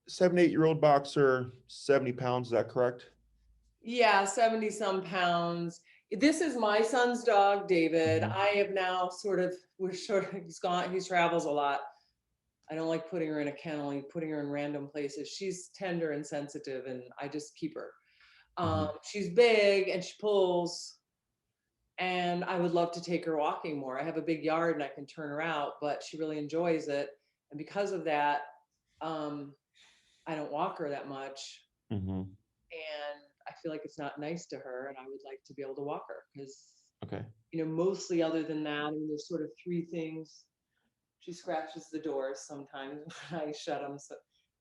7, 8-year-old boxer, 70 pounds. Is that correct? Yeah, 70 some pounds. This is my son's dog, David. Mhm. I have now he travels a lot. I don't like putting her in a kennel and putting her in random places. She's tender and sensitive, and I just keep her. Mhm. She's big and she pulls, and I would love to take her walking more. I have a big yard and I can turn her out, but she really enjoys it. And because of that, um, I don't walk her that much. Mhm. And I feel like it's not nice to her. And I would like to be able to walk her because, Okay. mostly other than that, I mean, there's sort of three things. She scratches the doors sometimes when I shut them, so,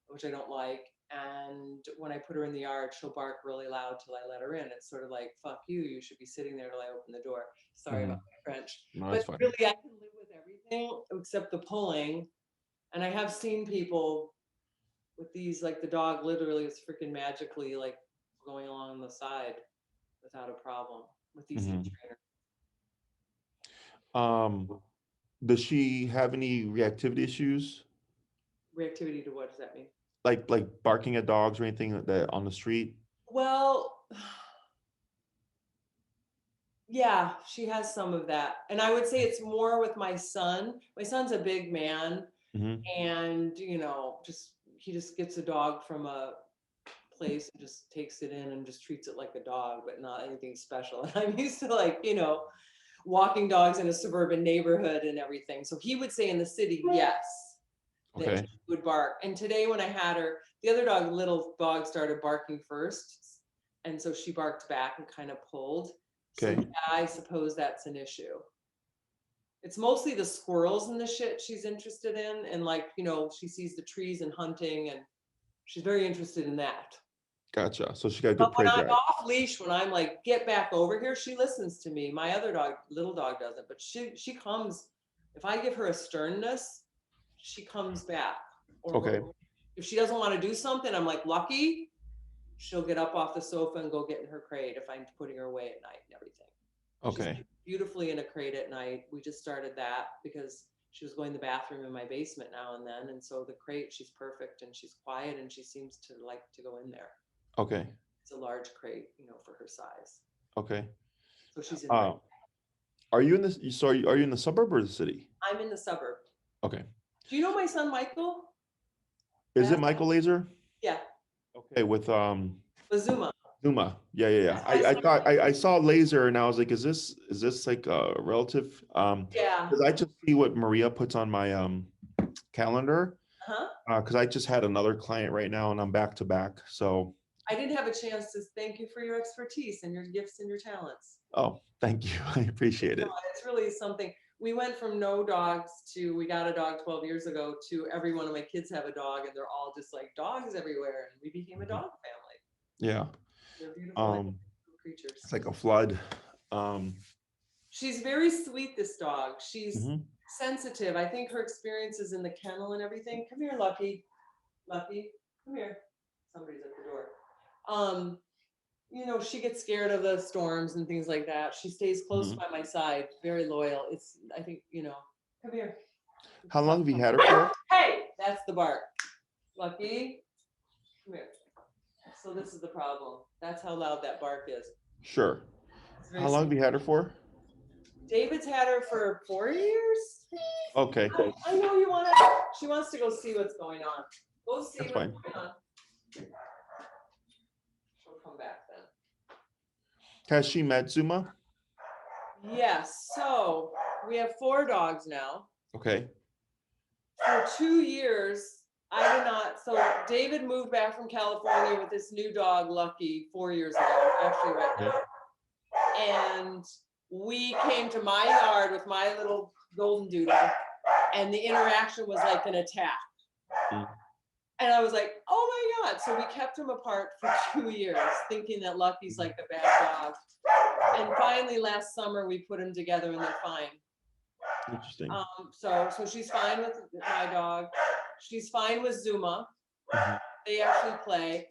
which I don't like. And when I put her in the yard, she'll bark really loud till I let her in. It's sort of like, fuck you, you should be sitting there till I open the door. Sorry about Mhm. my French. No, that's But fine. really, I can live with everything except the pulling. And I have seen people with these, like the dog literally is freaking magically like going along the side without a problem with these Mhm. trainers. Um, does she have any reactivity issues? Reactivity to what does that mean? Like barking at dogs or anything like that on the street? Well, yeah, she has some of that. And I would say it's more with my son. My son's a big man Mhm. and, just he just gets a dog from a place and just takes it in and just treats it like a dog, but not anything special. And I'm used to like, walking dogs in a suburban neighborhood and everything. So he would say in the city, yes, that Okay. she would bark. And today when I had her, the other dog, little dog, started barking first. And so she barked back and kind of pulled. So Okay. yeah, I suppose that's an issue. It's mostly the squirrels and the shit she's interested in. And like, she sees the trees and hunting and she's very interested in that. Gotcha. So she got a But good when prey I'm drive. off leash, when I'm like, get back over here, she listens to me. My other dog, little dog, doesn't, but she comes. If I give her a sternness, she comes back. Or Okay. if she doesn't want to do something, I'm like, lucky, she'll get up off the sofa and go get in her crate if I'm putting her away at night and everything. She Okay. sleeps beautifully in a crate at night. We just started that because she was going to the bathroom in my basement now and then. And so the crate, she's perfect and she's quiet and she seems to like to go in there. Okay. It's a large crate, for her size. Okay. So she's in my, Uh, are you in this? So are you in the suburb or the city? I'm in the suburb. Okay. Do you know my son Michael? Is it Bass? Michael Laser? Yeah, Okay, with Bazuma. Zuma. Yeah, yeah, yeah. That's my I son. thought I saw Laser and I was like, is this like a relative? Yeah. Because I just see what Maria puts on my calendar. Huh? Because I just had another client right now and I'm back to back. So, I didn't have a chance to thank you for your expertise and your gifts and your talents. oh, thank you. I appreciate No, it. it's really something. We went from no dogs to we got a dog 12 years ago to every one of my kids have a dog and they're all just like dogs everywhere. And we became a Mhm. dog family. Yeah. They're beautiful Um, creatures. it's like a flood. Um, She's very sweet, this dog. She's mhm. sensitive. I think her experiences in the kennel and everything. Come here, Lucky. Lucky, come here. Somebody's at the door. Um, she gets scared of the storms and things like that. She stays close Mhm. by my side, very loyal. I think, come here. How long have you had her for? Hey, that's the bark. Lucky, come here. So this is the problem. That's how loud that bark is. Sure. It's very How long sweet. have you had her for? David's had her for 4 years. Okay, I know you want to. She wants to go see what's going on. Go see that's what's fine. going on. She'll come back then. Has she met Zuma? Yes. So we have 4 dogs now. Okay. For 2 years, I did not. So David moved back from California with this new dog, Lucky, 4 years ago, actually, right Okay. now. And we came to my yard with my little golden doodle, and the interaction was like an attack. Mm. And I was like, oh my God. So we kept him apart for 2 years, thinking that Lucky's like a bad dog. And finally, last summer, we put them together and they're fine. Interesting. So she's fine with my dog. She's fine with Zuma. Mhm. They actually play.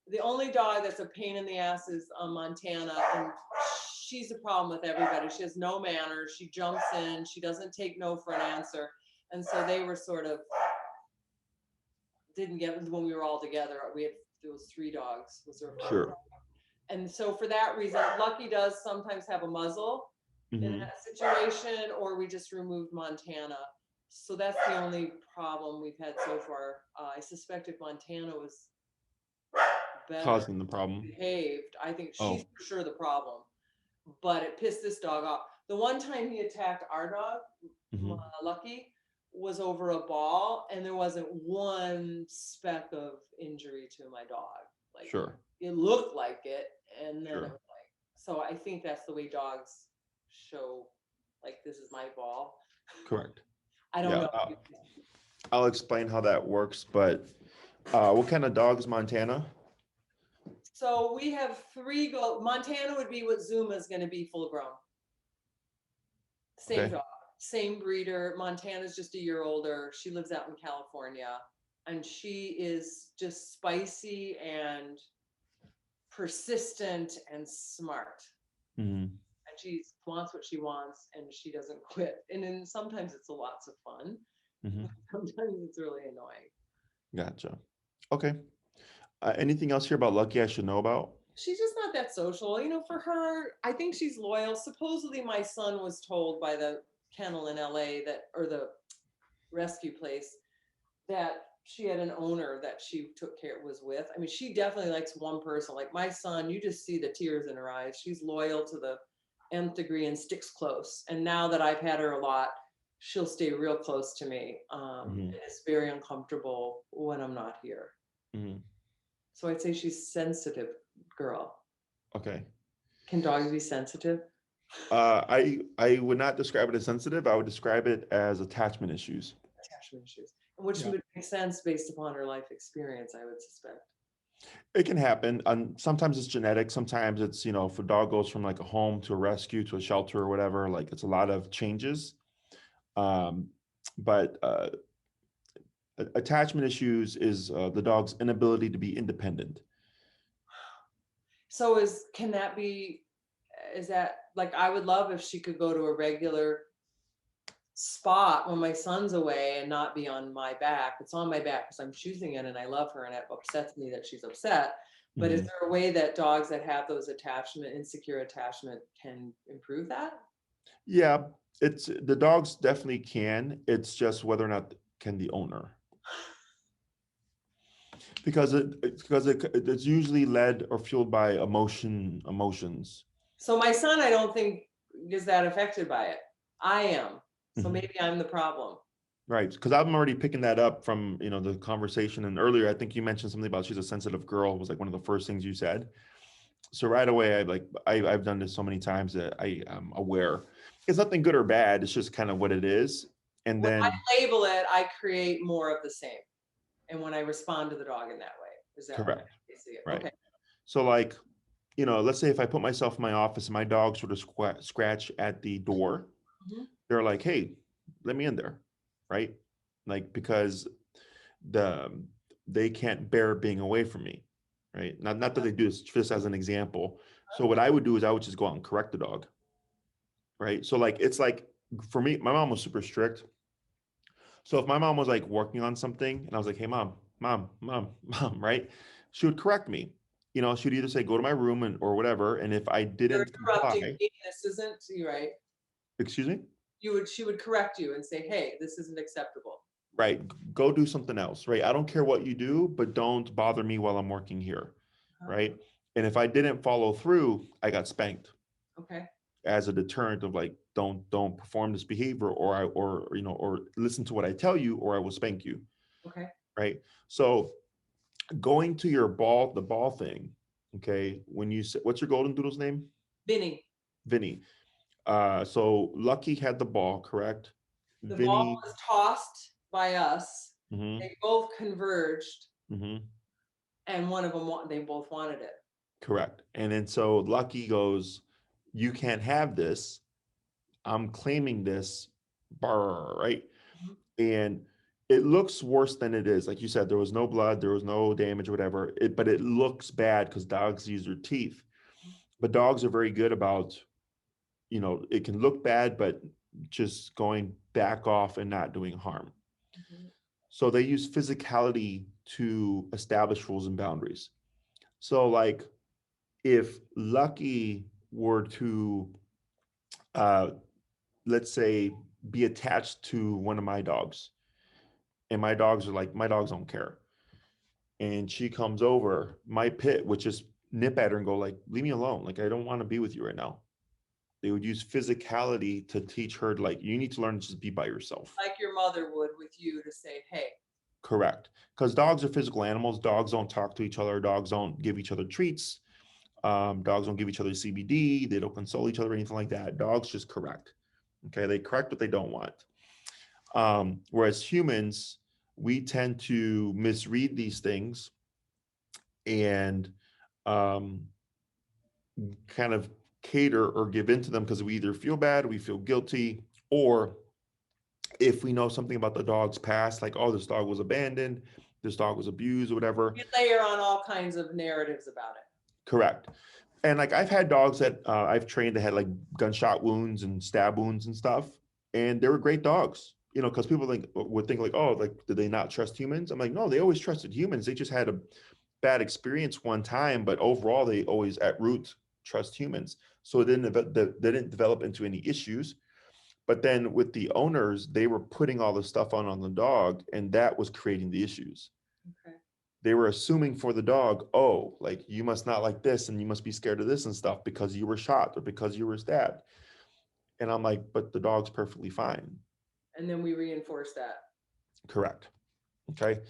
The only dog that's a pain in the ass is Montana, and she's a problem with everybody. She has no manners. She jumps in. She doesn't take no for an answer. And so they were sort of didn't get when we were all together. We had those 3 dogs. Was there a 4th Sure. dog? And so for that reason, Lucky does sometimes have a muzzle in Hmm. that situation, or we just removed Montana. So that's the only problem we've had so far. I suspect if Montana was better Causing the problem. behaved, I think she's Oh. for sure the problem. But it pissed this dog off. The one time he attacked our dog, Hmm. Lucky, was over a ball, and there wasn't one speck of injury to my dog. Like Sure. it looked like it, and then it Sure. was like, so I think that's the way dogs show, like, this is my ball. Correct. I don't Yeah. know. I'll explain how that works, but what kind of dog is Montana? So we have 3 Montana would be what Zuma is going to be full grown. Same Okay. dog, same breeder. Montana's just a year older. She lives out in California, and she is just spicy and persistent and smart. Hmm. And she wants what she wants, and she doesn't quit. And then sometimes it's lots of fun. Hmm. Sometimes it's really annoying. Gotcha. Okay. Anything else here about Lucky I should know about? She's just not that social. For her, I think she's loyal. Supposedly, my son was told by the kennel in LA or the rescue place, that she had an owner that she was with. I mean, she definitely likes one person. Like my son, you just see the tears in her eyes. She's loyal to the nth degree and sticks close. And now that I've had her a lot, she'll stay real close to me. Hmm. It's very uncomfortable when I'm not here. Hmm. So I'd say she's sensitive girl. Okay. Can dogs be sensitive? I would not describe it as sensitive. I would describe it as attachment issues. Attachment issues, which Yeah. would make sense based upon her life experience, I would suspect. It can happen. Sometimes it's genetic. Sometimes it's, if a dog goes from like a home to a rescue to a shelter or whatever, like it's a lot of changes. Um, but attachment issues is the dog's inability to be independent. So is that, like, I would love if she could go to a regular spot when my son's away and not be on my back. It's on my back because I'm choosing it and I love her, and it upsets me that she's upset. But is Mhm. there a way that dogs that have those insecure attachment can improve that? Yeah, it's the dogs definitely can. It's just whether or not can the owner, because it's usually led or fueled by emotions. So my son, I don't think is that affected by it. I am. So Mhm. maybe I'm the problem. Right, because I'm already picking that up from the conversation. And earlier, I think you mentioned something about she's a sensitive girl was like one of the first things you said. So right away, I've done this so many times that I am aware. It's nothing good or bad. It's just kind of what it is. And When I then label it, I create more of the same. And when I respond to the dog in that way, is that correct, you see it? right? Okay. So like, let's say if I put myself in my office and my dog sort of scratch at the door, Mhm. they're like, "Hey, let me in there," right? Like because the they can't bear being away from me, right? Not that they do this just as an example. So what I would do is I would just go out and correct the dog, right? So like it's like for me, my mom was super strict. So if my mom was like working on something and I was like, "Hey, mom," right? She would correct me. She'd either say, "Go to my room," or whatever. And if I You're didn't interrupting comply, me. This isn't you, right? excuse me, She would correct you and say, "Hey, this isn't acceptable." right? Go do something else, right? I don't care what you do, but don't bother me while I'm working here, Uh-huh. right? And if I didn't follow through, I got spanked Okay. as a deterrent of like, don't perform this behavior, or listen to what I tell you, or I will spank you, Okay. right? So going to the ball thing, okay? When you say, what's your golden doodle's name? Vinny, Vinny. So Lucky had the ball, correct? the ball Vinny. was tossed by us. Hmm. They both converged, Hmm. and they both wanted it. Correct. And then so Lucky goes, "You can't have this. I'm claiming this," right? Mhm. And it looks worse than it is. Like you said, there was no blood, there was no damage, or whatever. But it looks bad because dogs use their teeth. But dogs are very good about, it can look bad, but just going back off and not doing harm. Mhm. So they use physicality to establish rules and boundaries. So like if Lucky were to uh, let's say be attached to one of my dogs, and my dogs are like, my dogs don't care, and she comes over, my pit would just nip at her and go like, leave me alone, like I don't want to be with you right now. They would use physicality to teach her like, you need to learn to just be by yourself. Like your mother would with you to say, hey. Correct. Because dogs are physical animals. Dogs don't talk to each other. Dogs don't give each other treats. Dogs don't give each other CBD. They don't console each other or anything like that. Dogs just correct. Okay. They correct what they don't want. Whereas humans, we tend to misread these things and um, kind of cater or give into them because we either feel bad, we feel guilty, or if we know something about the dog's past, like, oh, this dog was abandoned, this dog was abused, or whatever. You layer on all kinds of narratives about it. Correct. And like I've had dogs that I've trained that had like gunshot wounds and stab wounds and stuff, and they were great dogs. You know, because people would think like, oh, like did they not trust humans? I'm like, no, they always trusted humans. They just had a bad experience one time, but overall they always at root trust humans. So it they didn't develop into any issues. But then with the owners, they were putting all the stuff on the dog, and that was creating the issues. Okay. They were assuming for the dog, oh, like you must not like this and you must be scared of this and stuff because you were shot or because you were stabbed. And I'm like, but the dog's perfectly fine. And then we reinforce that. Correct. Okay.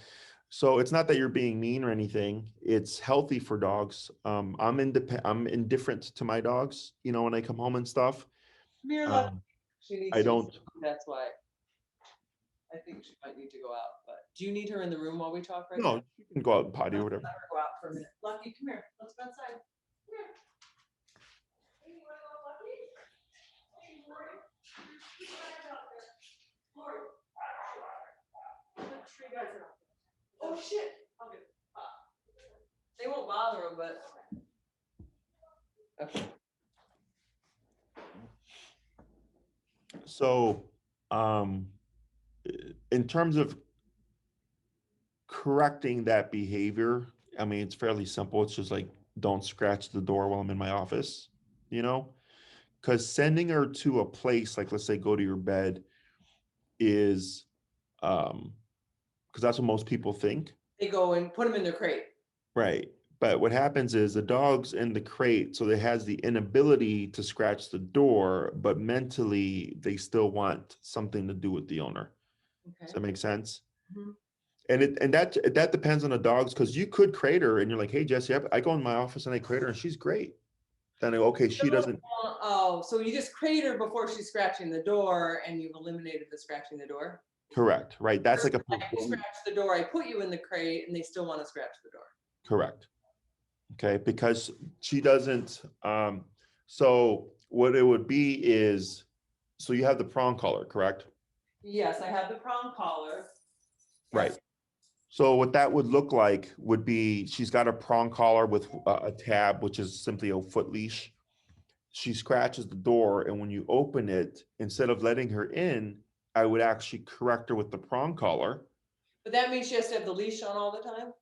So it's not that you're being mean or anything. It's healthy for dogs. I'm indifferent to my dogs, you know, when I come home and stuff. Mirla, Um, she needs I to. don't. That's why I think she might need to go out. But do you need her in the room while we talk right No, now? you can go out and potty or Let whatever. her go out for a minute. Lucky, come here. Let's go outside. Come here. Hey, you wanna go, Lucky? Hey, Lori. You guys out there. Lori. The tree guys are out there. Oh shit. Okay. They won't bother him, but okay. So, in terms of correcting that behavior, I mean, it's fairly simple. It's just like, don't scratch the door while I'm in my office, you know? Because sending her to a place, like let's say go to your bed, is because that's what most people think. They go and put him in their crate. Right. But what happens is the dog's in the crate, so it has the inability to scratch the door, but mentally they still want something to do with the owner. Okay. Does that make sense? Mhm. And that depends on the dogs, because you could crate her and you're like, hey Jesse, I go in my office and I crate her and she's great. Then I go, okay, she doesn't. Oh, so you just crate her before she's scratching the door, and you've eliminated the scratching the door. Correct. Right. That's like a You scratch the door. I put you in the crate, and they still want to scratch the door. correct. Okay, because she doesn't. So what it would be is, so you have the prong collar, correct? Yes, I have the prong collar. Right. So what that would look like would be, she's got a prong collar with a tab, which is simply a foot leash. She scratches the door, and when you open it, instead of letting her in, I would actually correct her with the prong collar. But that means she has to have the leash on all the time.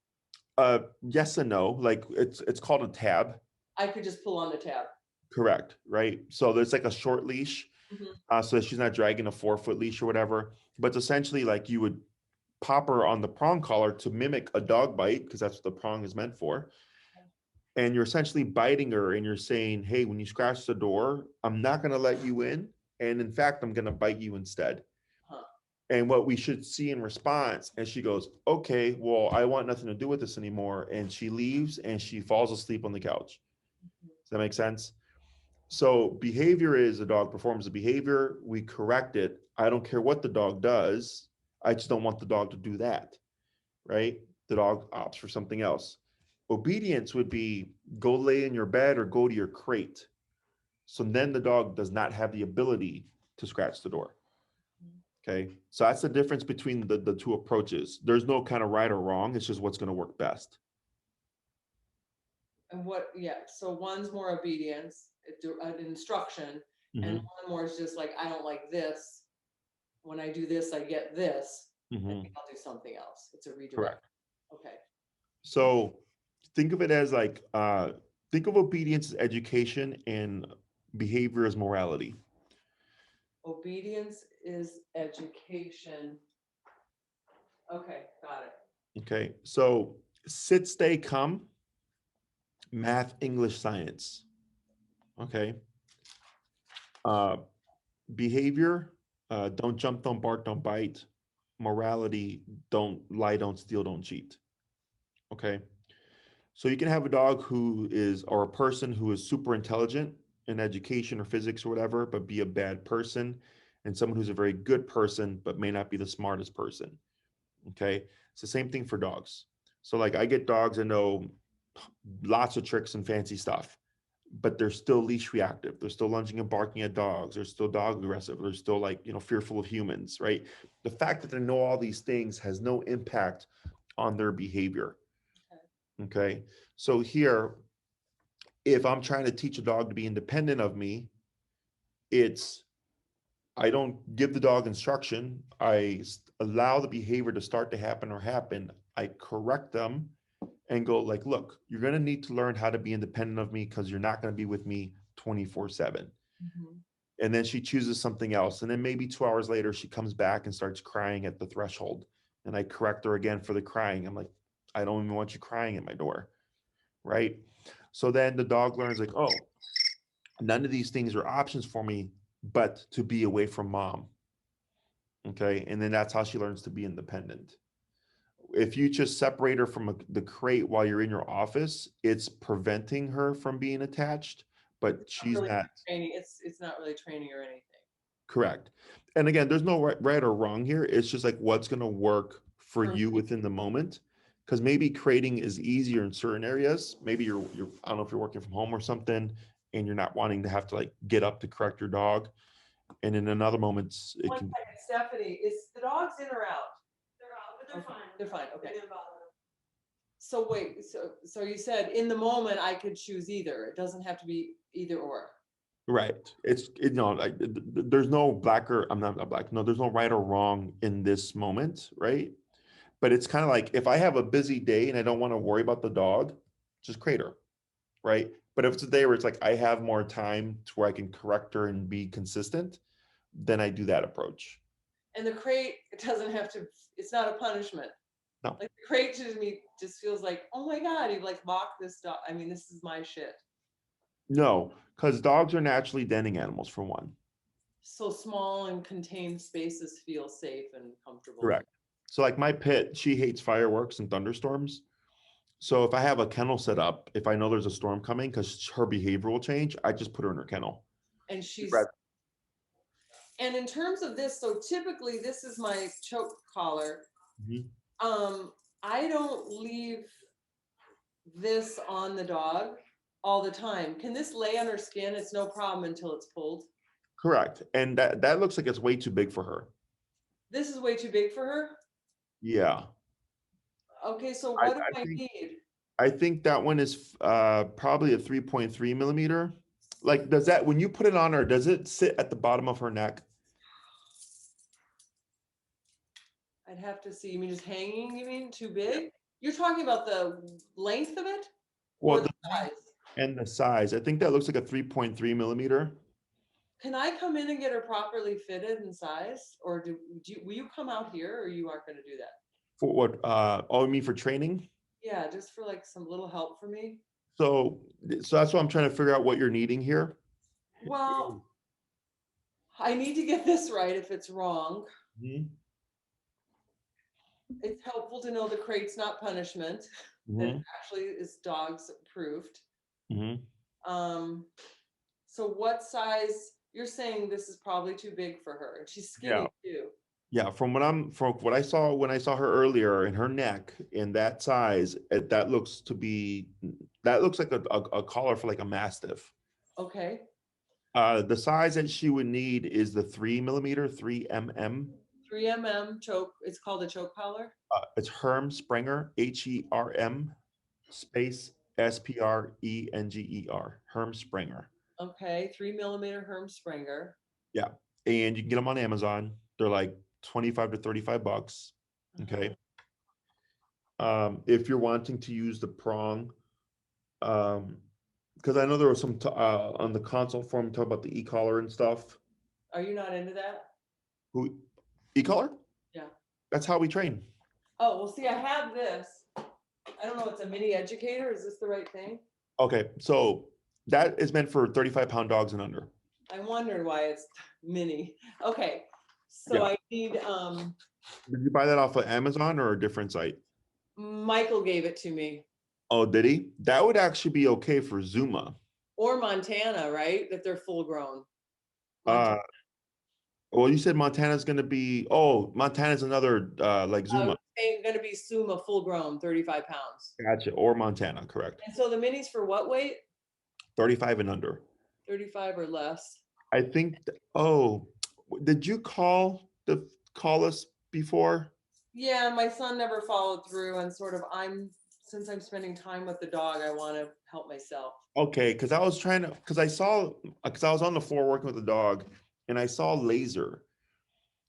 Yes and no. Like it's called a tab. I could just pull on the tab. Correct. Right. So there's like a short leash, so that she's not dragging a 4-foot leash or whatever. But it's essentially like you would pop her on the prong collar to mimic a dog bite, because that's what the prong is meant for. And you're essentially biting her and you're saying, hey, when you scratch the door, I'm not going to let you in. And in fact, I'm going to bite you instead. Huh. And what we should see in response, and she goes, okay, well, I want nothing to do with this anymore. And she leaves and she falls asleep on the couch. Does that make sense? So behavior is, a dog performs a behavior, we correct it. I don't care what the dog does. I just don't want the dog to do that, right? The dog opts for something else. Obedience would be, go lay in your bed or go to your crate. So then the dog does not have the ability to scratch the door. Okay. So that's the difference between the two approaches. There's no kind of right or wrong. It's just what's going to work best. And what? Yeah. So one's more obedience, an instruction, and one more is just like, I don't like this. When I do this, I get this. Mhm. I'll do something else. It's a redirect. Correct. Okay. So think of it as like think of obedience as education and behavior as morality. Obedience is education. Okay, got it. Okay. So sit, stay, come, math, English, science. Okay. Uh, behavior, don't jump, don't bark, don't bite. Morality, don't lie, don't steal, don't cheat. Okay. So you can have a dog who is, or a person who is super intelligent in education or physics or whatever, but be a bad person, and someone who's a very good person, but may not be the smartest person. Okay. It's the same thing for dogs. So, like, I get dogs that know lots of tricks and fancy stuff, but they're still leash reactive. They're still lunging and barking at dogs. They're still dog aggressive. They're still, like, fearful of humans, right? The fact that they know all these things has no impact on their behavior. Okay. So here, if I'm trying to teach a dog to be independent of me, it's I don't give the dog instruction. Allow the behavior to start to happen or happen. I correct them and go like, look, you're going to need to learn how to be independent of me because you're not going to be with me 24/7. Mhm. And then she chooses something else. And then maybe 2 hours later, she comes back and starts crying at the threshold. And I correct her again for the crying. I'm like, I don't even want you crying at my door. Right. So then the dog learns like, oh, none of these things are options for me, but to be away from mom. Okay. And then that's how she learns to be independent. If you just separate her from the crate while you're in your office, it's preventing her from being attached, but It's not she's really not. training. It's not really training or anything. Correct. And again, there's no right or wrong here. It's just like what's going to work for For you within the moment. Because maybe creating is easier in certain areas. Maybe you're I don't know if you're working from home or something, and you're not wanting to have to like get up to correct your dog. And in another moments, it One can. second, Stephanie, is the dogs in or out? They're out, but they're Okay, fine. they're fine, okay. They didn't bother them. So wait, so you said in the moment I could choose either. It doesn't have to be either or. Right. Like there's no black or I'm not black. No, there's no right or wrong in this moment, right? But it's kind of like if I have a busy day and I don't want to worry about the dog, just crate her, right? But if it's a day where it's like I have more time to where I can correct her and be consistent, then I do that approach. And the crate, it doesn't have to, it's not a punishment. No, Like the crate to me just feels like, oh my God, you like locked this dog. I mean, this is my shit. no, because dogs are naturally denning animals for one. So small and contained spaces feel safe and comfortable. Correct. So like my pet, she hates fireworks and thunderstorms. So if I have a kennel set up, if I know there's a storm coming, because her behavior will change, I just put her in her kennel. And She'd she's, rather- and in terms of this, so typically this is my choke collar. Mhm. I don't leave this on the dog all the time. Can this lay on her skin? It's no problem until it's pulled. Correct. And that looks like it's way too big for her. This is way too big for her. Yeah. Okay, so I, what do I I think need? I think that one is probably a 3.3 millimeter. Like, does that when you put it on her, does it sit at the bottom of her neck? I'd have to see. You mean just hanging? You mean too big? Yeah. You're talking about the length of it or Well, the the size? and the size. I think that looks like a 3.3 millimeter. Can I come in and get her properly fitted and sized, or will you come out here, or you aren't going to do that? For what? Oh, you mean for training? Yeah, just for like some little help for me. So, so that's what I'm trying to figure out what you're needing here. Well, I need to get this right if it's wrong. Mhm. It's helpful to know the crate's not punishment. That it Mhm. actually is dogs approved. Mhm. So what size? You're saying this is probably too big for her, and she's Yeah. skinny too. Yeah, from what I saw when I saw her earlier in her neck in that size, that looks like a collar for like a mastiff. Okay, The size that she would need is the 3 millimeter, 3 mm. 3 mm choke. It's called a choke collar. It's Herm Sprenger, HERM space SPRENGER, Herm Sprenger. Okay, 3 mm Herm Sprenger. Yeah, and you can get them on Amazon. They're like $25 to $35. Okay. If you're wanting to use the prong, because I know there was some on the consult forum talk about the e-collar and stuff. Are you not into that? Who e-collar? Yeah. That's how we train. Oh, well, see, I have this. I don't know, it's a mini educator. Is this the right thing? Okay, so that is meant for 35-pound dogs and under. I wondered why it's mini. Okay, so Yeah. I need, Did you buy that off of Amazon or a different site? Michael gave it to me. Oh, did he? That would actually be okay for Zuma. Or Montana, right? That they're full grown. Uh, well, you said Montana's going to be, oh, Montana's another like Zuma. Going to be Suma full grown, 35 pounds. Gotcha. Or Montana, correct. And so the minis for what weight? 35 and under. 35 or less. I think, oh, did you call us before? Yeah, my son never followed through, and sort of since I'm spending time with the dog, I want to help myself. Okay, because I was because I was on the floor working with the dog and I saw laser.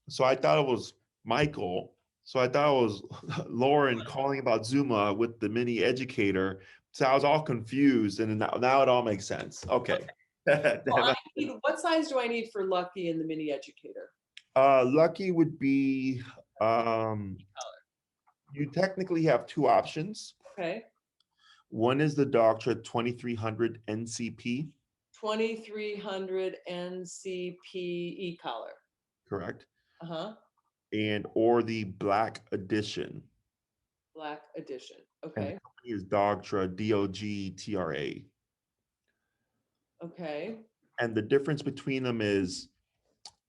So I thought it was Michael. So I thought it was Lauren calling about Zuma with the mini educator. So I was all confused, and now it all makes sense. Okay. Well, what size do I need for Lucky and the mini educator? Lucky would be, you technically have two options. Okay. One is the Doctra 2300 NCP. 2300 NCP e-collar. Correct. Uh-huh. And or the Black Edition. Black Edition. And Okay. the company is Doctra, DOGTRA. Okay. And the difference between them is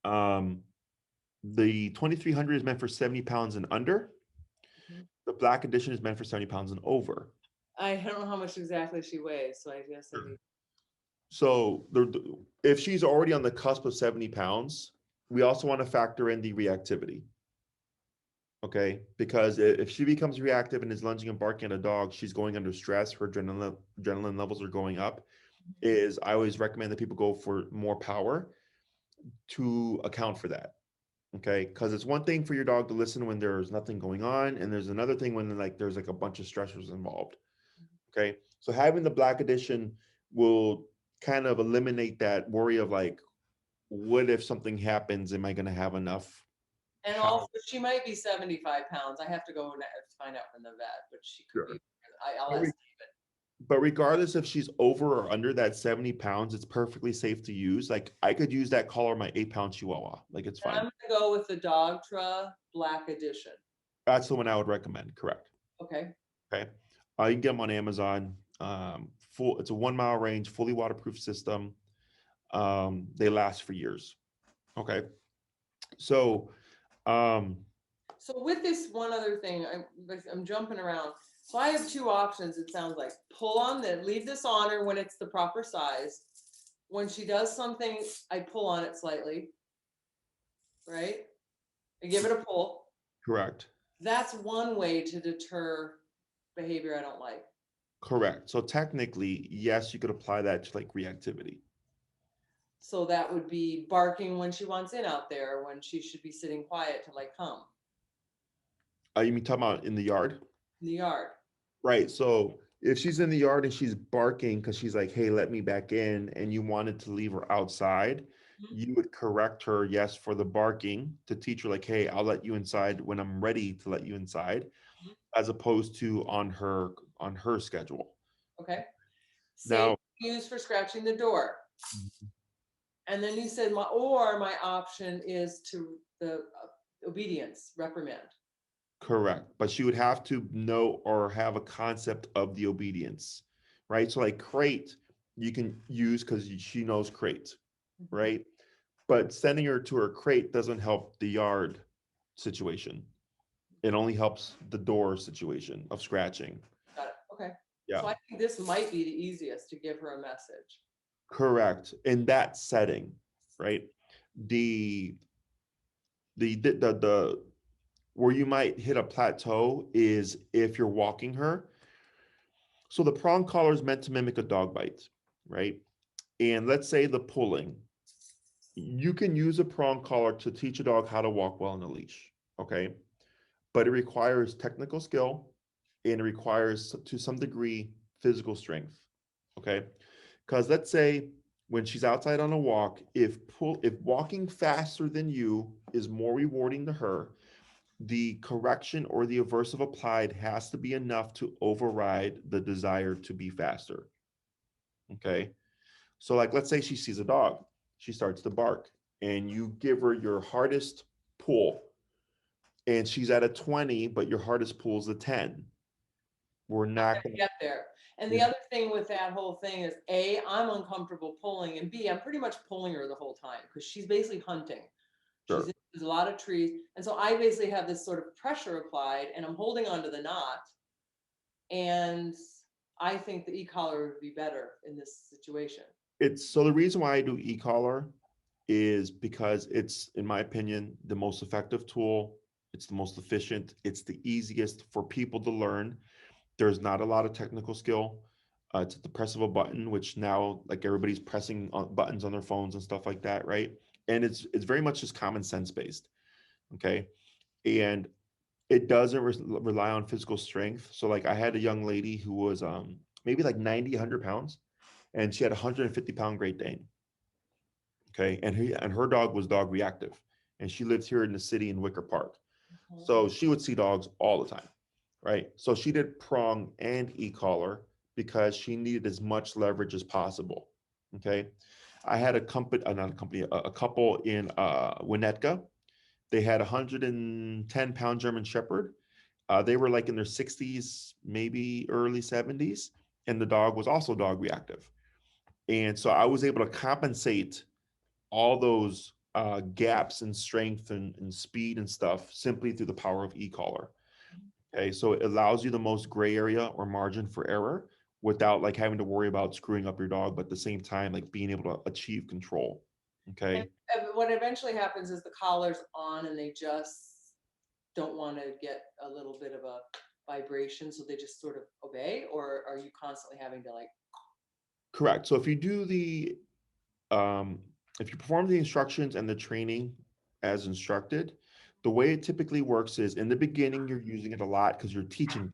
the 2300 is meant for 70 pounds and under. Mm-hmm. The Black Edition is meant for 70 pounds and over. I don't know how much exactly she weighs, so I guess I need. So if she's already on the cusp of 70 pounds, we also want to factor in the reactivity. Okay, because if she becomes reactive and is lunging and barking at a dog, she's going under stress. Her adrenaline levels are going up. I always recommend that people go for more power to account for that. Okay, because it's one thing for your dog to listen when there's nothing going on, and there's another thing when there's like a bunch of stressors involved. Okay, so having the Black Edition will kind of eliminate that worry of like, what if something happens? Am I going to have enough? And also, she might be 75 pounds. I have to go and find out from the vet, but she could be. I'll ask David. But regardless if she's over or under that 70 pounds, it's perfectly safe to use. Like I could use that collar my 8-pound Chihuahua. Like it's fine. I'm gonna go with the Dogtra Black Edition. That's the one I would recommend. Correct. Okay. Okay. You can get them on Amazon. It's a 1 mile range, fully waterproof system. They last for years. Okay. So with this one other thing, I'm jumping around. So I have two options. It sounds like leave this on her when it's the proper size. When she does something, I pull on it slightly, right? I give it a pull. Correct. That's one way to deter behavior I don't like. Correct. So technically, yes, you could apply that to like reactivity. So that would be barking when she wants in out there, when she should be sitting quiet to like come. You mean talking about in the yard? In the yard. Right. So if she's in the yard and she's barking because she's like, hey, let me back in, and you wanted to leave her outside, you would correct her, yes, for the barking to teach her like, hey, I'll let you inside when I'm ready to let you inside, as opposed to on her schedule. Okay. Now, used for scratching the door. And then you said my option is to the obedience reprimand. Correct. But she would have to know or have a concept of the obedience, right? So like crate, you can use because she knows crate, right? But sending her to her crate doesn't help the yard situation. It only helps the door situation of scratching. Got it. Okay. Yeah. So I think this might be the easiest to give her a message. Correct. In that setting, right? The where you might hit a plateau is if you're walking her. So the prong collar is meant to mimic a dog bite, right? And let's say the pulling. You can use a prong collar to teach a dog how to walk well on a leash, okay? But it requires technical skill and it requires to some degree physical strength, okay? Because let's say when she's outside on a walk, if walking faster than you is more rewarding to her, the correction or the aversive applied has to be enough to override the desire to be faster, okay? So like let's say she sees a dog, she starts to bark, and you give her your hardest pull, and she's at a 20, but your hardest pull is a 10. We're not gonna. Get there. And the Yeah, other thing with that whole thing is A, I'm uncomfortable pulling, and B, I'm pretty much pulling her the whole time because she's basically hunting. sure. There's a lot of trees. And so I basically have this sort of pressure applied and I'm holding onto the knot. And I think the e-collar would be better in this situation. It's so the reason why I do e-collar is because it's, in my opinion, the most effective tool. It's the most efficient. It's the easiest for people to learn. There's not a lot of technical skill. It's at the press of a button, which now like everybody's pressing on buttons on their phones and stuff like that, right? And it's very much just common sense based. Okay. And it doesn't rely on physical strength. So like I had a young lady who was maybe like 90, 100 pounds, and she had a 150-pound Great Dane. Okay. And her dog was dog reactive. And she lives here in the city in Wicker Park. So she would see dogs all the time, right? So she did prong and e-collar because she needed as much leverage as possible. Okay. I had a company, not a company, a couple in Winnetka. They had a 110-pound German Shepherd. They were like in their 60s, maybe early 70s, and the dog was also dog reactive. And so I was able to compensate all those gaps in strength and speed and stuff simply through the power of e-collar. Okay, so it allows you the most gray area or margin for error without like having to worry about screwing up your dog, but at the same time, like being able to achieve control. And Okay. what eventually happens is the collar's on and they just don't want to get a little bit of a vibration. So they just sort of obey, or are you constantly having to like, Correct. So if you do um, if you perform the instructions and the training as instructed, the way it typically works is in the beginning, you're using it a lot because you're teaching.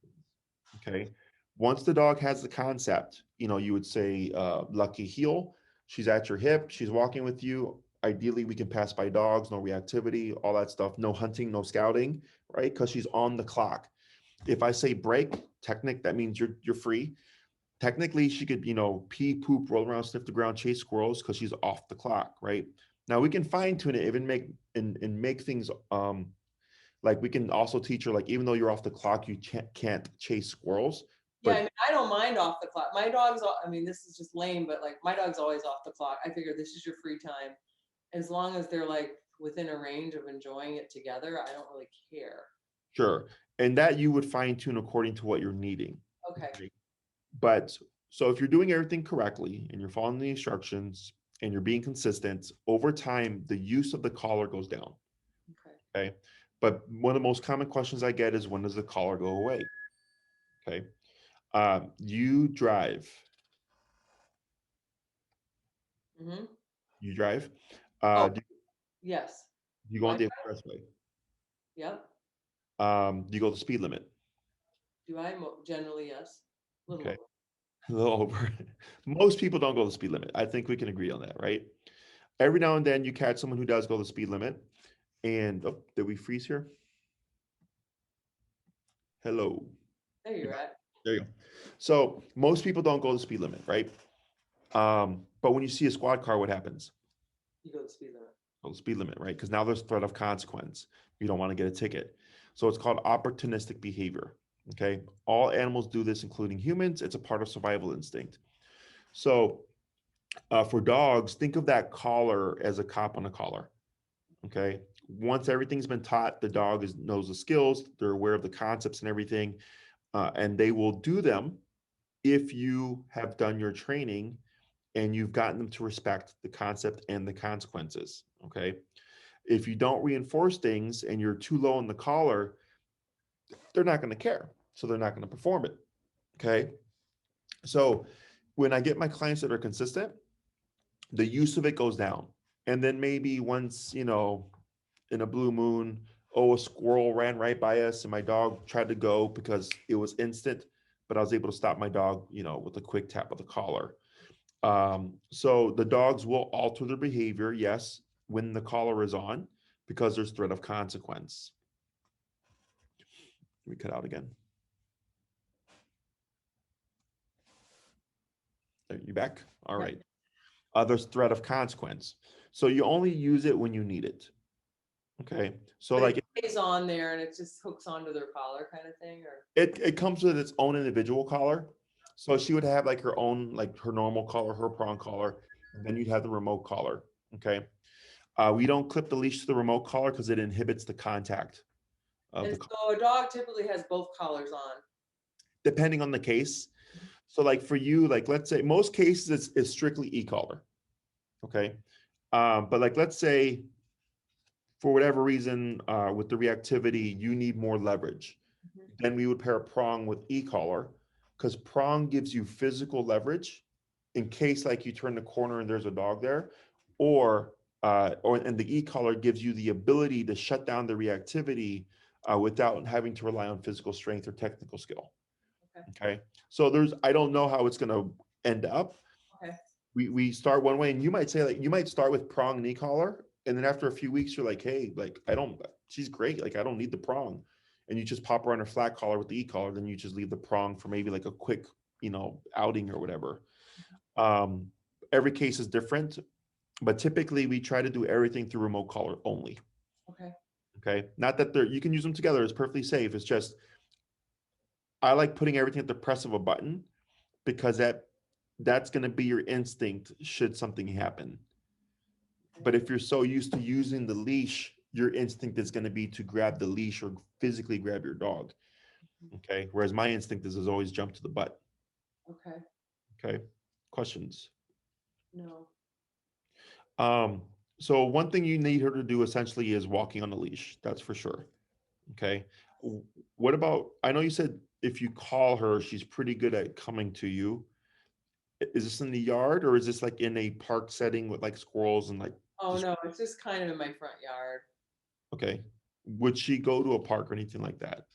Okay. Once the dog has the concept, you would say, lucky heel, she's at your hip, she's walking with you. Ideally, we can pass by dogs, no reactivity, all that stuff, no hunting, no scouting, right? Because she's on the clock. If I say break, that means you're free. Technically, she could, pee, poop, roll around, sniff the ground, chase squirrels because she's off the clock, right? Now we can fine tune it, even make things like we can also teach her like even though you're off the clock, you can't chase squirrels. yeah, I But mean, I don't mind off the clock. My dog's, I mean, this is just lame, but like my dog's always off the clock. I figure this is your free time. As long as they're like within a range of enjoying it together, I don't really care. sure, and that you would fine tune according to what you're needing. Okay. Okay? But so if you're doing everything correctly and you're following the instructions and you're being consistent, over time the use of the collar goes down. Okay. Okay. But one of the most common questions I get is when does the collar go away? Okay. You drive. Mm-hmm. You drive. Oh, Do yes. you go Do on I? the expressway? Yep. Do you go the speed limit? Do I? Generally, yes. A little Okay. over. A little over. Most people don't go the speed limit. I think we can agree on that, right? Every now and then you catch someone who does go the speed limit. And oh, did we freeze here? Hello. There you're at. There you go. So most people don't go the speed limit, right? But when you see a squad car, what happens? You go the speed limit. Go the speed limit, right? Because now there's threat of consequence. You don't want to get a ticket. So it's called opportunistic behavior. Okay. All animals do this, including humans. It's a part of survival instinct. So for dogs, think of that collar as a cop on a collar. Okay. Once everything's been taught, the dog knows the skills, they're aware of the concepts and everything, and they will do them if you have done your training and you've gotten them to respect the concept and the consequences. Okay. If you don't reinforce things and you're too low on the collar, they're not going to care. So they're not going to perform it. Okay. So when I get my clients that are consistent, the use of it goes down. And then maybe once, you know, in a blue moon, oh, a squirrel ran right by us and my dog tried to go because it was instant, but I was able to stop my dog, you know, with a quick tap of the collar. So the dogs will alter their behavior, yes, when the collar is on, because there's threat of consequence. We cut out again. Are you back? All Yep. right. There's threat of consequence. So you only use it when you need it. Okay. So But like it stays on there and it just hooks onto their collar kind of thing, or it comes with its own individual collar. So she would have like her own, like her normal collar, her prong collar, and then you'd have the remote collar. Okay. We don't clip the leash to the remote collar because it inhibits the contact of and the, so a dog typically has both collars on. depending on the case. So like for you, like let's say most cases it's strictly e-collar. Okay. But like let's say for whatever reason, with the reactivity, you need more leverage. Mhm. Then we would pair prong with e-collar because prong gives you physical leverage in case like you turn the corner and there's a dog there, or and the e-collar gives you the ability to shut down the reactivity without having to rely on physical strength or technical skill. Okay. Okay, so there's I don't know how it's going to end up. Okay. We start one way, and you might say like you might start with prong knee collar, and then after a few weeks you're like, hey, like I don't, she's great, like I don't need the prong, and you just pop her on her flat collar with the e collar, then you just leave the prong for maybe like a quick, you know, outing or whatever. um every case is different, but typically we try to do everything through remote collar only. Okay. Okay, not that they're, you can use them together, it's perfectly safe, it's just I like putting everything at the press of a button because that's going to be your instinct should something happen. But if you're so used to using the leash, your instinct is going to be to grab the leash or physically grab your dog. Okay. Whereas my instinct is always jump to the butt. Okay. Okay. Questions. No. Um, so one thing you need her to do essentially is walking on the leash. That's for sure. Okay. What about, I know you said if you call her, she's pretty good at coming to you. Is this in the yard or is this like in a park setting with like squirrels and like Oh just no, it's just kind of in my front yard. okay? Would she go to a park or anything like that?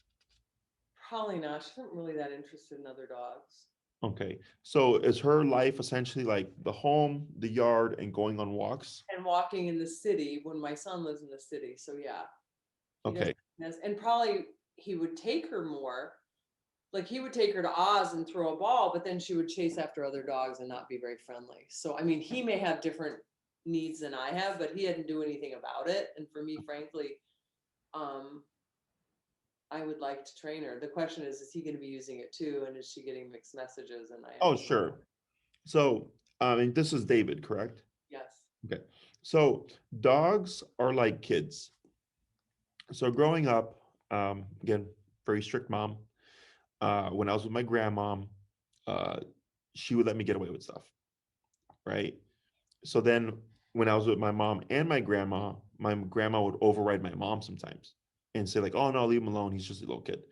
Probably not. She isn't really that interested in other dogs. Okay. So is her life essentially like the home, the yard, and going on walks? And walking in the city when my son lives in the city. So yeah, he does. Okay. And probably he would take her more. Like he would take her to Oz and throw a ball, but then she would chase after other dogs and not be very friendly. So I mean, he may have different needs than I have, but he hadn't do anything about it. And for me, frankly, um, I would like to train her. The question is he going to be using it too? And is she getting mixed messages? And I have Oh, sure. So, and this is David, correct? yes. Okay. So dogs are like kids. So growing up, again, very strict mom. When I was with my grandma, uh, she would let me get away with stuff, right? So then when I was with my grandma would override my mom sometimes and say like, "Oh no, leave him alone. He's just a little kid."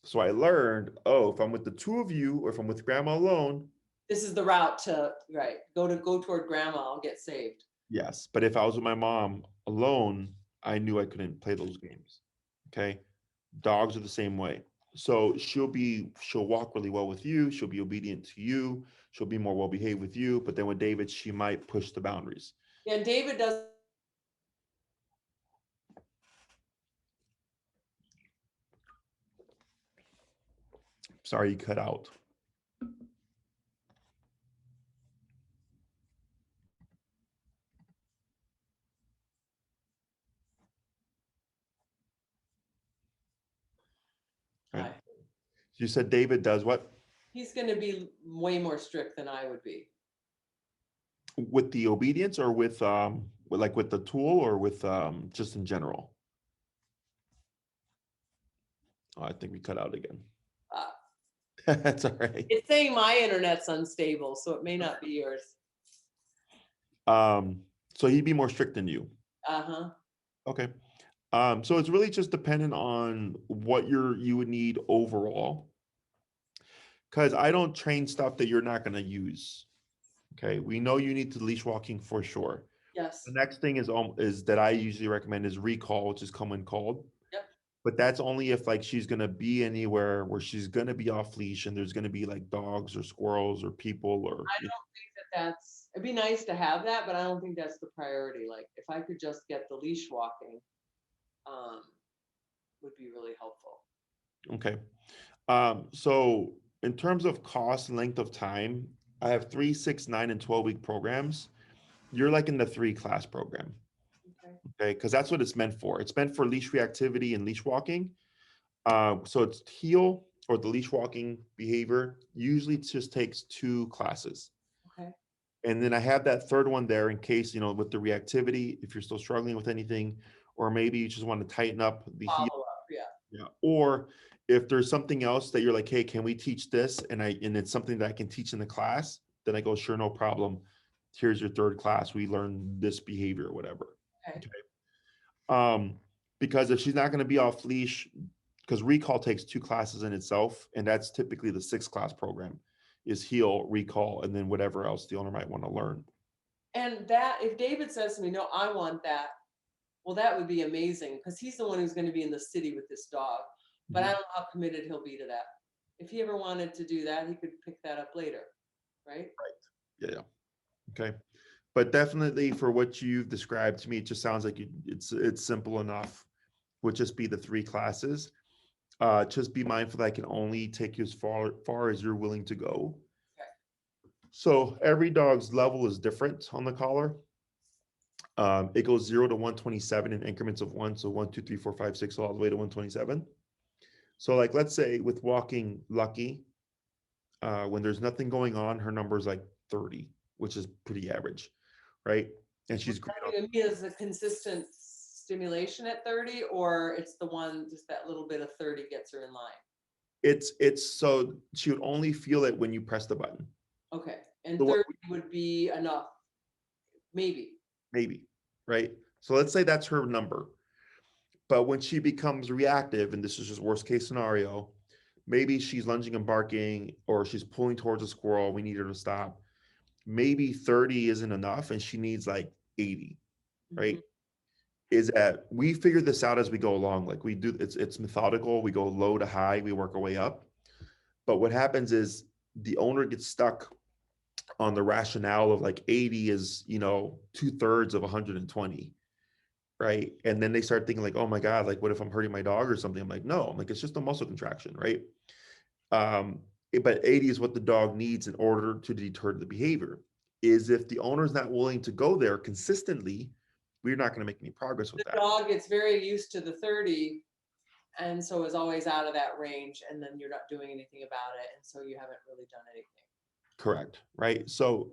So I learned, oh, if I'm with the two of you or if I'm with grandma alone, This is the route to right. Go toward grandma. I'll get saved. yes. But if I was with my mom alone, I knew I couldn't play those games. Okay. Dogs are the same way. So she'll walk really well with you. She'll be obedient to you. She'll be more well behaved with you. But then with David, she might push the boundaries. Yeah, and David does. Sorry, you cut out. Right. Hi. You said David does what He's going to be way more strict than I would be. with the obedience or with like with the tool or with just in general? Oh, I think we cut out again. Uh, That's all right. it's saying my internet's unstable, so it may not be yours. Um, so he'd be more strict than you. Uh-huh. Okay. So it's really just dependent on what you would need overall. Because I don't train stuff that you're not going to use. Okay. We know you need to leash walking for sure. Yes. The next thing is that I usually recommend is recall, which is come when called. Yep. But that's only if like she's gonna be anywhere where she's gonna be off leash and there's gonna be like dogs or squirrels or people or I don't think that's, it'd be nice to have that, but I don't think that's the priority. Like if I could just get the leash walking, um, would be really helpful. okay. So in terms of cost and length of time, I have 3, 6, 9, and 12-week programs. You're like in the 3-class program, Okay. okay? Because that's what it's meant for. It's meant for leash reactivity and leash walking. So it's heel or the leash walking behavior usually just takes 2 classes. Okay. And then I have that third one there in case, with the reactivity, if you're still struggling with anything, or maybe you just want to tighten up the heel. Follow up. Yeah. Yeah. Or if there's something else that you're like, hey, can we teach this? And it's something that I can teach in the class, then I go, sure, no problem. Here's your third class. We learn this behavior or whatever. Okay. Okay. Um, because if she's not going to be off leash, because recall takes 2 classes in itself, and that's typically the 6-class program is heel, recall, and then whatever else the owner might want to learn. And that, if David says to me, no, I want that, well, that would be amazing because he's the one who's going to be in the city with this dog. But I Mhm. don't know how committed he'll be to that. If he ever wanted to do that, he could pick that up later, right? Yeah, yeah. Okay. But definitely for what you've described to me, it just sounds like it's simple enough. Would just be the 3 classes. Just be mindful that I can only take you as far as you're willing to go. Okay. So every dog's level is different on the collar. It goes 0 to 127 in increments of 1. So 1, 2, 3, 4, 5, 6, all the way to 127. So like, let's say with walking Lucky, when there's nothing going on, her number is like 30, which is pretty average, right? And she's great on. I mean, is a consistent stimulation at 30, or it's the one, just that little bit of 30 gets her in line? It's so she would only feel it when you press the button. Okay. And So what 30 would be enough, maybe. maybe, right? So let's say that's her number. But when she becomes reactive, and this is just worst case scenario, maybe she's lunging and barking, or she's pulling towards a squirrel. We need her to stop. Maybe 30 isn't enough, and she needs like 80, Mhm. right? Is that we figure this out as we go along. Like we do, it's methodical. We go low to high, we work our way up. But what happens is the owner gets stuck on the rationale of like 80 is, 2/3 of 120, right? And then they start thinking like, oh my God, like what if I'm hurting my dog or something? I'm like, no, I'm like, it's just a muscle contraction, right? But 80 is what the dog needs in order to deter the behavior. Is if the owner's not willing to go there consistently, we're not going to make any progress with The that. dog gets very used to the 30 and so is always out of that range, and then you're not doing anything about it, and so you haven't really done anything. Correct. Right. So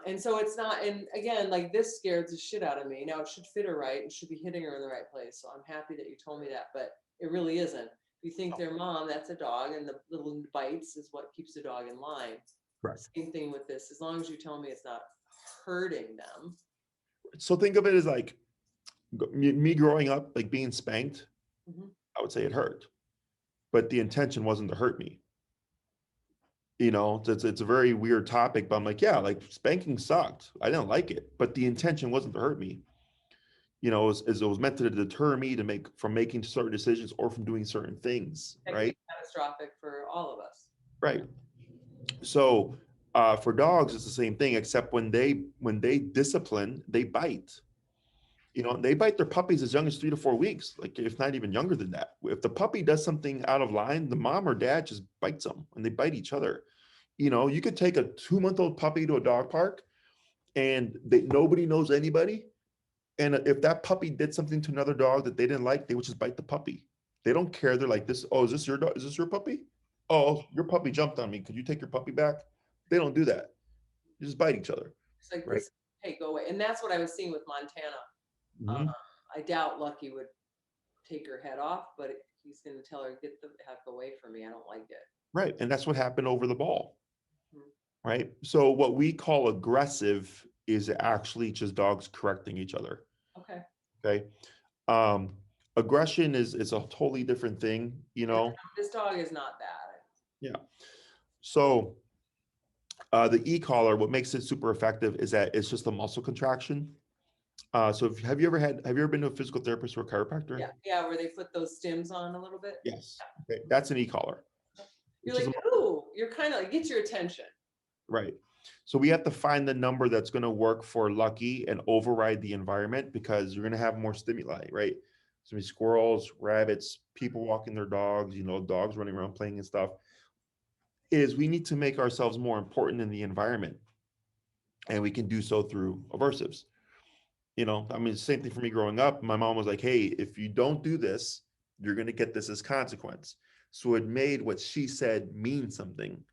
And so it's not, and again, like this scared the shit out of me. Now it should fit her right and should be hitting her in the right place. So I'm happy that you told me that, but it really isn't. You think their mom, that's a dog, and the little bites is what keeps the dog in line. correct. Same thing with this. As long as you tell me it's not hurting them. So think of it as like me growing up, like being spanked. Mhm. I would say it hurt, but the intention wasn't to hurt me. It's a very weird topic, but I'm like, yeah, like spanking sucked. I didn't like it, but the intention wasn't to hurt me. It was meant to deter me from making certain decisions or from doing certain things, That could be right? catastrophic for all of us. Right. So for dogs, it's the same thing, except when they discipline, they bite. They bite their puppies as young as 3 to 4 weeks, like if not even younger than that. If the puppy does something out of line, the mom or dad just bites them and they bite each other. You could take a 2-month-old puppy to a dog park and nobody knows anybody. And if that puppy did something to another dog that they didn't like, they would just bite the puppy. They don't care. They're like, this, oh, is this your dog? Is this your puppy? Oh, your puppy jumped on me. Could you take your puppy back? They don't do that. They just bite each other. It's like Right. this, hey, go away. And that's what I was seeing with Montana. Mhm. I doubt Lucky would take her head off, but he's going to tell her, get the heck away from me. I don't like it. Right. And that's what happened over the ball. Mhm. Right. So what we call aggressive is actually just dogs correcting each other. Okay. Okay. Um, Aggression is a totally different thing, This dog is not that. Yeah. So the e-collar, what makes it super effective is that it's just a muscle contraction. Have you ever been to a physical therapist or a chiropractor? Yeah, yeah, where they put those stims on a little bit. Yes. Okay. That's an e-collar, You're which is like, ooh, you're kind of like, gets your attention. right. So we have to find the number that's going to work for Lucky and override the environment because you're going to have more stimuli, right? So many squirrels, rabbits, people walking their dogs, dogs running around playing and stuff. Is we need to make ourselves more important in the environment, and we can do so through aversives. I mean, same thing for me growing up. My mom was like, "Hey, if you don't do this, you're going to get this as consequence." So it made what she said mean something.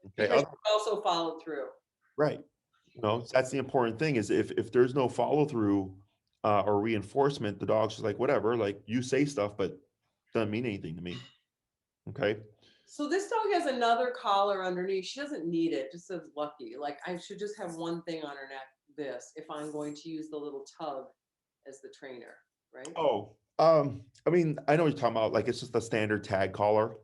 Okay. Because you also followed through. Right. So that's the important thing is if there's no follow through or reinforcement, the dog's just like, whatever, like you say stuff, but doesn't mean anything to me. Okay. So this dog has another collar underneath. She doesn't need it. Just says Lucky. Like I should just have one thing on her neck. This, if I'm going to use the little tug as the trainer, right? Oh, I mean, I know what you're talking about. Like it's just a standard tag collar.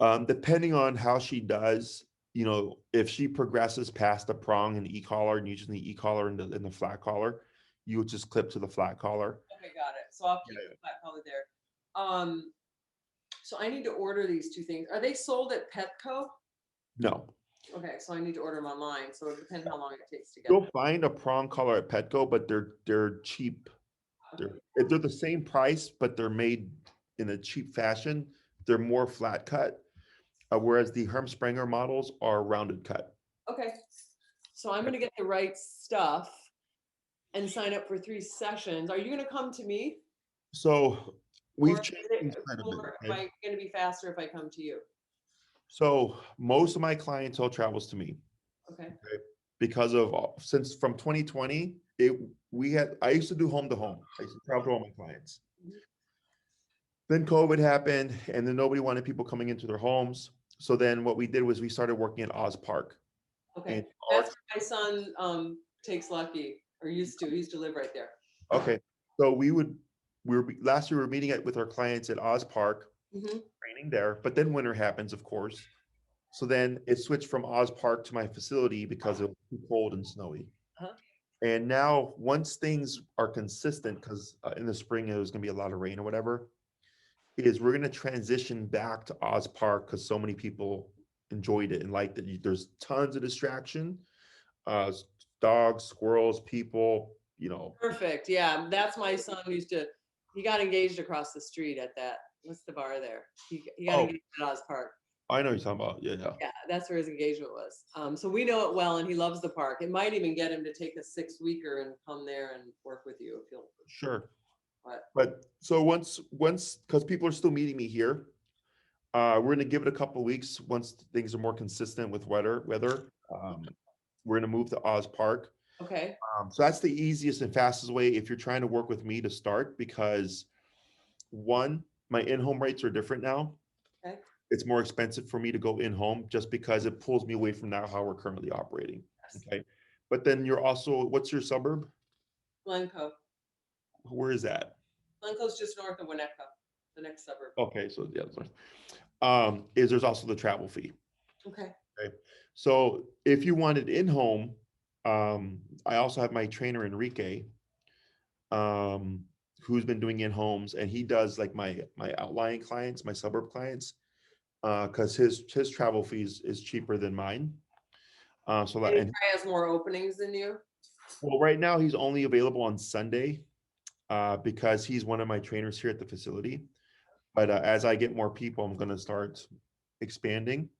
Yeah. Depending on how she does, if she progresses past the prong and e-collar and using the e-collar and the flat collar, you would just clip to the flat collar. Okay, got it. So I'll keep Yeah. the flat collar there. Um, so I need to order these two things. Are they sold at Petco? No. Okay, so I need to order them online. So it depends how long it takes to get You'll them. find a prong collar at Petco, but they're cheap. Okay. They're the same price, but they're made in a cheap fashion. They're more flat cut, whereas the Hermsprenger models are rounded cut. Okay. So I'm gonna get the right stuff and sign up for 3 sessions. Are you gonna come to me? So Or we've is changed things it quite a bit. more, am Okay? I gonna be faster if I come to you? So most of my clientele travels to me. Okay. Okay? Because of since from 2020, I used to do home to home. I used to travel to all my clients. Mhm. Then COVID happened, and then nobody wanted people coming into their homes. So then what we did was we started working at Oz Park. Okay. And That's where my son takes Lucky or used to. He used to live right there. okay, so last year we were meeting with our clients at Oz Park, Mhm. training there, but then winter happens, of course. So then it switched from Oz Park to my facility because it was too cold and snowy. Uh-huh. And now, once things are consistent, because in the spring it was going to be a lot of rain or whatever, is we're going to transition back to Oz Park because so many people enjoyed it and liked it. There's tons of distraction, uh, dogs, squirrels, people. Perfect. Yeah, that's my son who used to. He got engaged across the street at that. What's the bar there? He got Oh, engaged at Oz Park. I know what you're talking about. Yeah, yeah. Yeah, that's where his engagement was. So we know it well, and he loves the park. It might even get him to take a 6-weeker and come there and work with you if he'll. Sure. But But so once because people are still meeting me here, we're gonna give it a couple of weeks once things are more consistent with weather. We're gonna move to Oz Park. okay, So that's the easiest and fastest way if you're trying to work with me to start because one, my in-home rates are different now. okay, It's more expensive for me to go in-home just because it pulls me away from now how we're currently operating. yes. Okay. But then what's your suburb? Glencoe. Where is that? Glencoe's just north of Winnetka, the next suburb. Okay, so yeah, is there's also the travel fee. Okay. Okay. So if you wanted in-home, I also have my trainer Enrique, um, who's been doing in-homes, and he does like my outlying clients, my suburb clients, because his travel fees is cheaper than mine. So And that he and probably has more openings than you. well, right now he's only available on Sunday, because he's one of my trainers here at the facility. But as I get more people, I'm going to start expanding.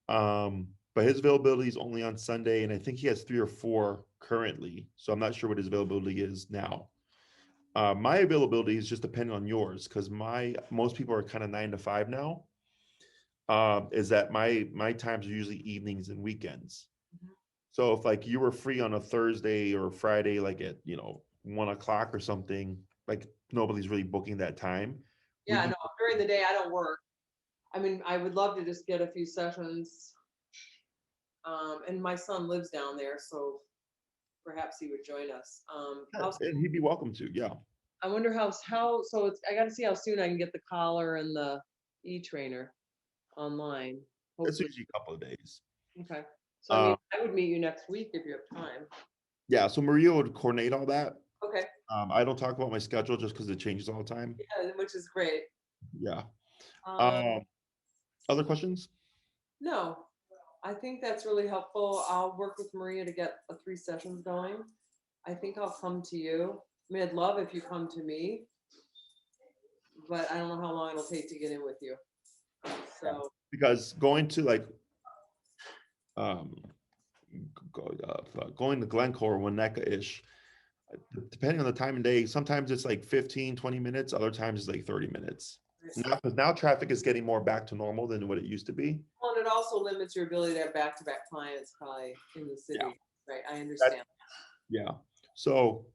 But his availability is only on Sunday, and I think he has 3 or 4 currently. So I'm not sure what his availability is now. My availability is just dependent on yours because my most people are kind of 9 to 5 now. Is that my times are usually evenings and weekends. Mhm. So if like you were free on a Thursday or Friday, like at 1 o'clock or something, like nobody's really booking that time. We Yeah, can no, during the day I don't work. I mean, I would love to just get a few sessions. And my son lives down there, so perhaps he would join us. and he'd be welcome to. Yeah, I wonder so it's I got to see how soon I can get the collar and the e-trainer online. it's Hopefully. usually a couple of days. Okay. So I mean, Uh, I would meet you next week if you have time. Yeah, so Maria would coordinate all that. Okay, I don't talk about my schedule just because it changes all the time. yeah, which is great. Yeah. Um, Um, Other questions? no, I think that's really helpful. I'll work with Maria to get 3 sessions going. I think I'll come to you. I mean, I'd love if you come to me, but I don't know how long it'll take to get in with you. So, Because going to like um going to Glencore, Winnetka-ish, depending on the time of day, sometimes it's like 15, 20 minutes, other times it's like 30 minutes. Because now traffic is getting more back to normal than what it used to be. well, and it also limits your ability to have back-to-back clients probably in the city, Yeah. right? I understand. Yeah. So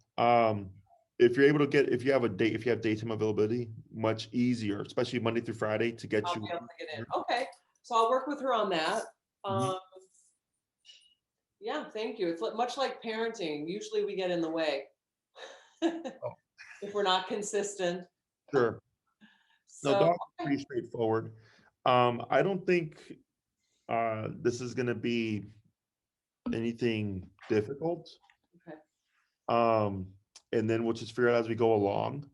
if you're able to get, if you have a date, if you have daytime availability, much easier, especially Monday through Friday to get I'll you. be able to get in. Okay, so I'll work with her on that. Mhm. Yeah, thank you. It's much like parenting. Usually we get in the way Oh, if we're not consistent. sure. No, So, dogs are pretty straightforward. I don't think this is gonna be anything difficult. okay. Um, and then we'll just figure it out as we go along.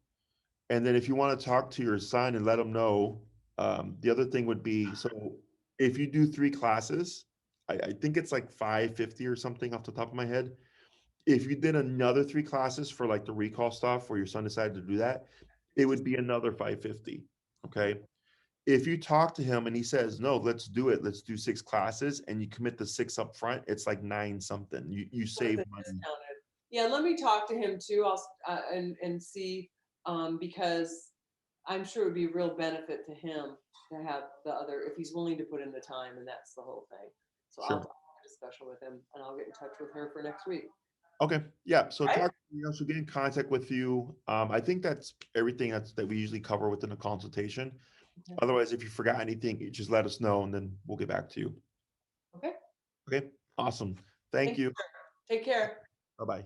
And then if you want to talk to your son and let him know, the other thing would be, so if you do 3 classes, I think it's like 550 or something off the top of my head. If you did another 3 classes for like the recall stuff where your son decided to do that, it would be another 550. Okay. If you talk to him and he says, no, let's do it, let's do 6 classes, and you commit the 6 up front, it's like 9 something. You What is save it money. discounted? Yeah, let me talk to him too. And see, because I'm sure it would be a real benefit to him to have the other, if he's willing to put in the time, and that's the whole thing. So I'll Sure. talk special with him, and I'll get in touch with her for next week. Okay, yeah, so Right? talk, she'll get in contact with you. I think that's everything that we usually cover within a consultation. Okay. Otherwise, if you forgot anything, you just let us know and then we'll get back to you. Okay. Okay, awesome. Thank Thank you, you. sir. Take care. Bye-bye.